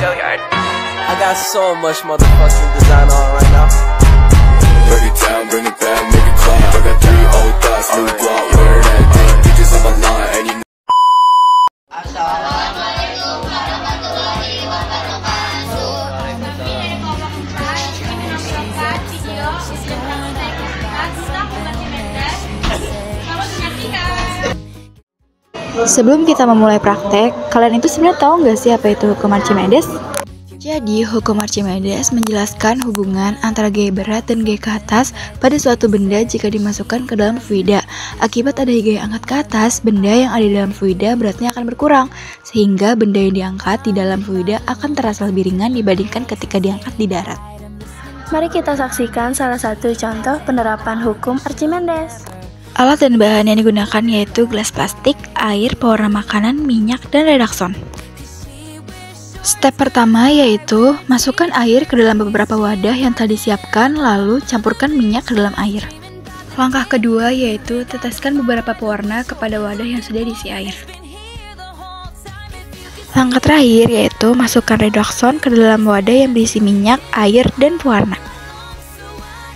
I got so much motherfucking design on right now. Break it down, bring it back, make it clap. I got 3 old thoughts, new block, where that thing. Bitches on my line, and you Assalamualaikum warahmatullahi wabarakatuh. Sebelum kita memulai praktek, kalian itu sebenarnya tahu nggak sih apa itu hukum Archimedes? Jadi, hukum Archimedes menjelaskan hubungan antara gaya berat dan gaya ke atas pada suatu benda jika dimasukkan ke dalam fluida. Akibat adanya gaya angkat ke atas, benda yang ada di dalam fluida beratnya akan berkurang, sehingga benda yang diangkat di dalam fluida akan terasa lebih ringan dibandingkan ketika diangkat di darat. Mari kita saksikan salah satu contoh penerapan hukum Archimedes. Alat dan bahan yang digunakan yaitu gelas plastik, air, pewarna makanan, minyak, dan redakson. Step pertama yaitu masukkan air ke dalam beberapa wadah yang telah disiapkan, lalu campurkan minyak ke dalam air. Langkah kedua yaitu teteskan beberapa pewarna kepada wadah yang sudah diisi air. Langkah terakhir yaitu masukkan redakson ke dalam wadah yang berisi minyak, air, dan pewarna.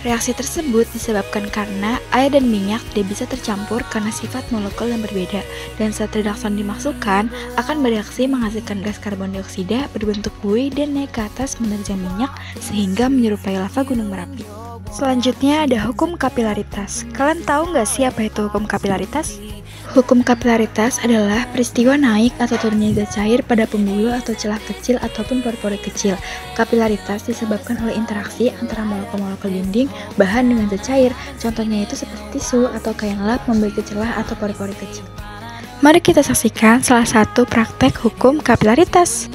Reaksi tersebut disebabkan karena air dan minyak tidak bisa tercampur karena sifat molekul yang berbeda, dan saat redakson dimasukkan akan bereaksi menghasilkan gas karbon dioksida berbentuk buih dan naik ke atas menerjang minyak sehingga menyerupai lava gunung Merapi. Selanjutnya ada hukum kapilaritas. Kalian tahu nggak sih apa itu hukum kapilaritas? Hukum kapilaritas adalah peristiwa naik atau turunnya zat cair pada pembuluh atau celah kecil ataupun pori-pori kecil. Kapilaritas disebabkan oleh interaksi antara molekul-molekul dinding bahan dengan zat cair. Contohnya itu seperti tisu atau kain lap memiliki celah atau pori-pori kecil. Mari kita saksikan salah satu praktek hukum kapilaritas.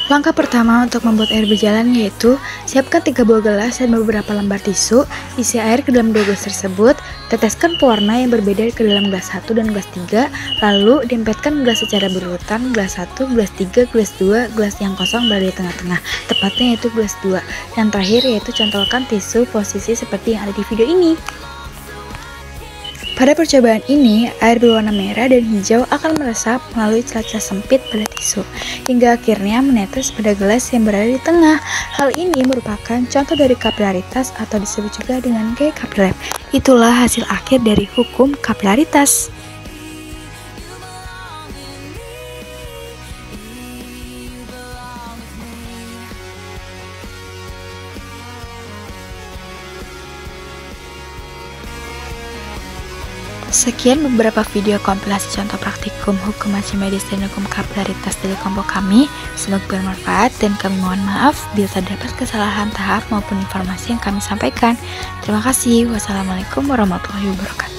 Langkah pertama untuk membuat air berjalan yaitu siapkan 3 buah gelas dan beberapa lembar tisu, isi air ke dalam 2 gelas tersebut, teteskan pewarna yang berbeda ke dalam gelas 1 dan gelas 3, lalu dempetkan gelas secara berurutan, gelas 1, gelas 3, gelas 2, gelas yang kosong berada di tengah-tengah, tepatnya yaitu gelas 2. Yang terakhir yaitu cantolkan tisu posisi seperti yang ada di video ini. Pada percobaan ini, air berwarna merah dan hijau akan meresap melalui celah-celah sempit pada tisu, hingga akhirnya menetes pada gelas yang berada di tengah. Hal ini merupakan contoh dari kapilaritas atau disebut juga dengan gaya kapiler. Itulah hasil akhir dari hukum kapilaritas. Sekian beberapa video kompilasi contoh praktikum hukum Archimedes dan hukum kapilaritas dari kelompok kami. Semoga bermanfaat dan kami mohon maaf bila terdapat kesalahan tahap maupun informasi yang kami sampaikan. Terima kasih. Wassalamualaikum warahmatullahi wabarakatuh.